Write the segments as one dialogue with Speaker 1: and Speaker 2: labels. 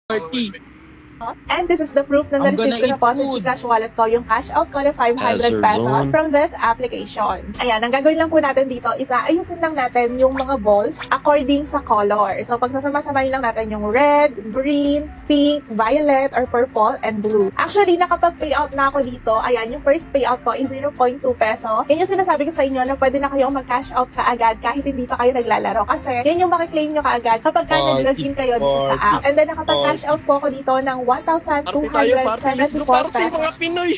Speaker 1: party.
Speaker 2: And this is the proof na
Speaker 1: I'm
Speaker 2: na-receive
Speaker 1: gonna
Speaker 2: ko na
Speaker 1: eat
Speaker 2: po sa
Speaker 1: food.
Speaker 2: GCash wallet ko yung cash out ko na 500
Speaker 3: Hazard
Speaker 2: pesos
Speaker 3: zone.
Speaker 2: from this application. Ayan, ang gagawin lang po natin dito is aayusin lang natin yung mga balls according sa color. So pagsasama-samahin lang natin yung red, green, pink, violet, or purple, and blue. Actually, nakapag-payout na ako dito. Ayan, yung first payout ko is 0.2 peso. Yan yung sinasabi ko sa inyo na pwede na kayong mag-cash out kaagad kahit hindi pa kayo naglalaro. Kasi yan yung makiklaim nyo kaagad kapag nag-login kayo dito sa app. And then nakapag-cash out po ako dito ng 1,274 pesos.
Speaker 3: mga Pinoy.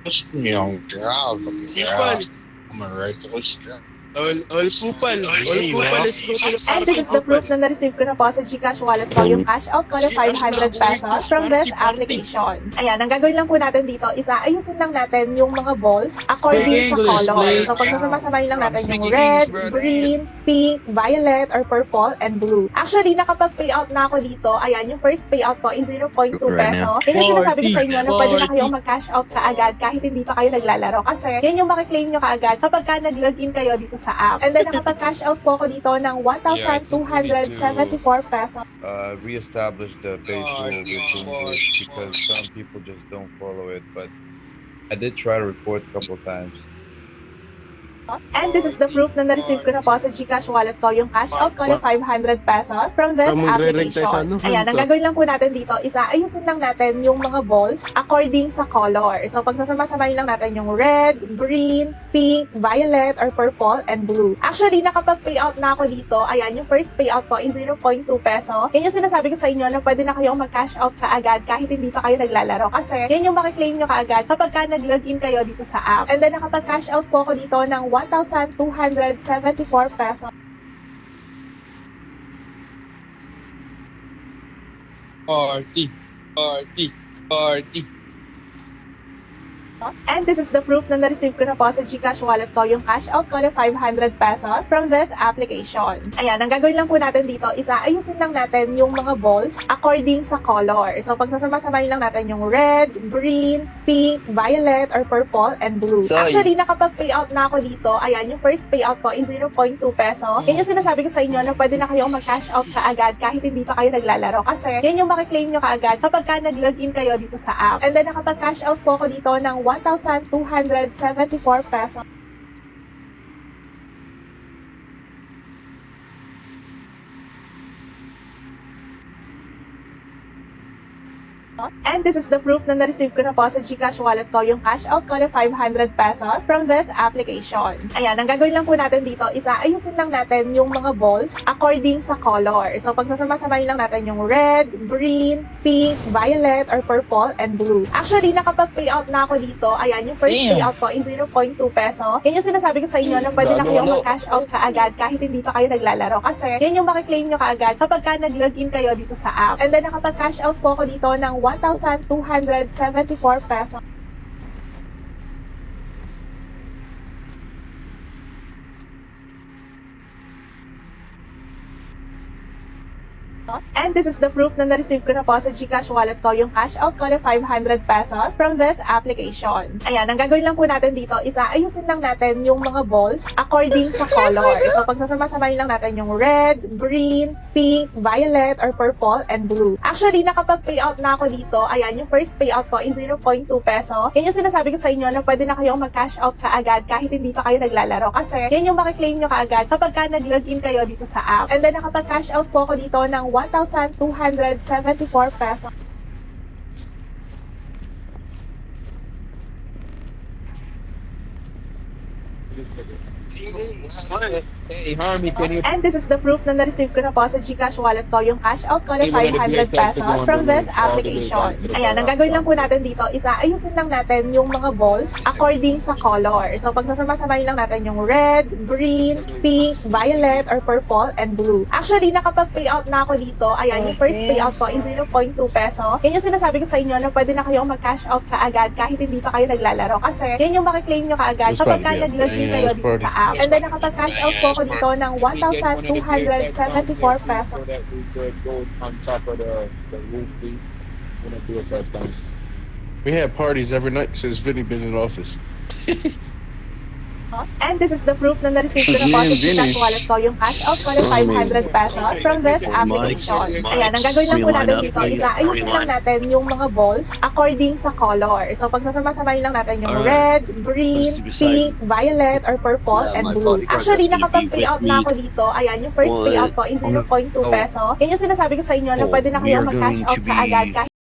Speaker 4: Just young job.
Speaker 3: People.
Speaker 4: I'm a reckless job.
Speaker 3: All pupal. Let's go to the
Speaker 2: And this is the proof na na-receive ko na po sa GCash wallet ko yung cash out ko na 500 pesos from this application. Ayan, ang gagawin lang po natin dito is aayusin lang natin yung mga balls according sa
Speaker 1: English,
Speaker 2: color.
Speaker 1: please.
Speaker 2: So pagsasama-samahin lang natin yung
Speaker 4: Speaking
Speaker 2: red,
Speaker 4: English, brother.
Speaker 2: green, pink, violet, or purple, and blue. Actually, nakapag-payout na ako dito. Ayan, yung first payout ko is 0.2
Speaker 3: Right
Speaker 2: peso. Yan yung sinasabi ko sa inyo na pwede na kayong
Speaker 1: Party.
Speaker 2: mag-cash out kaagad kahit hindi pa kayo naglalaro. Kasi yan yung makiklaim nyo kaagad kapag nag-login kayo dito sa app. And then nakapag-cash out po ako dito ng 1,274 pesos.
Speaker 5: Reestablish the base rule with English because some people just don't follow it. But I did try to report a couple times.
Speaker 2: And this is the proof na na-receive ko na po sa GCash wallet ko yung cash out ko na 500 pesos from this application. Ayan, ang gagawin lang po natin dito is aayusin lang natin yung mga balls according sa color. So pagsasama-samahin lang natin yung red, green, pink, violet, or purple, and blue. Actually, nakapag-payout na ako dito. Ayan, yung first payout ko is 0.2 peso. Yan yung sinasabi ko sa inyo na pwede na kayong mag-cash out kaagad kahit hindi pa kayo naglalaro. Kasi yan yung makiklaim nyo kaagad kapag nag-login kayo dito sa app. And then nakapag-cash out po ako dito ng 1,274 pesos.
Speaker 1: Party.
Speaker 2: And this is the proof na na-receive ko na po sa GCash wallet ko yung cash out ko na 500 pesos from this application. Ayan, ang gagawin lang po natin dito is aayusin lang natin yung mga balls according sa color. So pagsasama-samahin lang natin yung red, green, pink, violet, or purple, and blue.
Speaker 3: Sorry.
Speaker 2: Actually, nakapag-payout na ako dito. Ayan, yung first payout ko is 0.2 peso. Yan yung sinasabi ko sa inyo na pwede na kayong mag-cash out kaagad kahit hindi pa kayo naglalaro. Kasi yan yung makiklaim nyo kaagad kapag nag-login kayo dito sa app. And then nakapag-cash out po ako dito ng 1,274 pesos. And this is the proof na na-receive ko na po sa GCash wallet ko yung cash out ko na 500 pesos from this application. Ayan, ang gagawin lang po natin dito is aayusin lang natin yung mga balls according sa color. So pagsasama-samahin lang natin yung red, green, pink, violet, or purple, and blue. Actually, nakapag-payout na ako dito. Ayan, yung first
Speaker 1: Damn.
Speaker 2: payout ko is 0.2 peso. Yan yung sinasabi ko sa inyo na pwede na kayong mag-cash out kaagad kahit hindi pa kayo naglalaro. Kasi yan yung makiklaim nyo kaagad kapag nag-login kayo dito sa app. And then nakapag-cash out po ako dito ng 1,274 pesos. And this is the proof na na-receive ko na po sa GCash wallet ko yung cash out ko na 500 pesos from this application. Ayan, ang gagawin lang po natin dito is aayusin lang natin yung mga balls according sa color. So pagsasama-samahin lang natin yung red, green, pink, violet, or purple, and blue. Actually, nakapag-payout na ako dito. Ayan, yung first payout ko is 0.2 peso. Yan yung sinasabi ko sa inyo na pwede na kayong mag-cash out kaagad kahit hindi pa kayo naglalaro. Kasi yan yung makiklaim nyo kaagad kapag nag-login kayo dito sa app. And then nakapag-cash out po ako dito ng 1,274 pesos.
Speaker 1: Hey, Harmy, can you...
Speaker 2: And this is the proof na na-receive ko na po sa GCash wallet ko yung cash out ko na 500 pesos from this application. Ayan, ang gagawin lang po natin dito is aayusin lang natin yung mga balls according sa color. So pagsasama-samahin lang natin yung red, green, pink, violet, or purple, and blue. Actually, nakapag-payout na ako dito. Ayan, yung first payout ko is 0.2 peso. Yan yung sinasabi ko sa inyo na pwede na kayong mag-cash out kaagad kahit hindi pa kayo naglalaro. Kasi yan yung makiklaim nyo kaagad kapag nag-login kayo dito sa app. And then nakapag-cash out po ako dito ng 1,274 pesos.
Speaker 6: So that we could go on top of the roof, please. When I do a touchdown.
Speaker 4: We had parties every night since Vinny been in office.
Speaker 2: And this is the proof na na-receive ko na po sa Gcash wallet ko yung cash out ko na 500 pesos from this application. Ayan, ang gagawin lang po natin dito is ayusin lang natin yung mga balls according sa color. So, pagsasama-samahin lang natin yung red, green, pink, violet, or purple, and blue. Actually, nakapag-payout na ako dito. Ayan, yung first payout ko is 0.2 peso. Yan yung sinasabi ko sa inyo na pwede na kayo mag-cash out kaagad kahit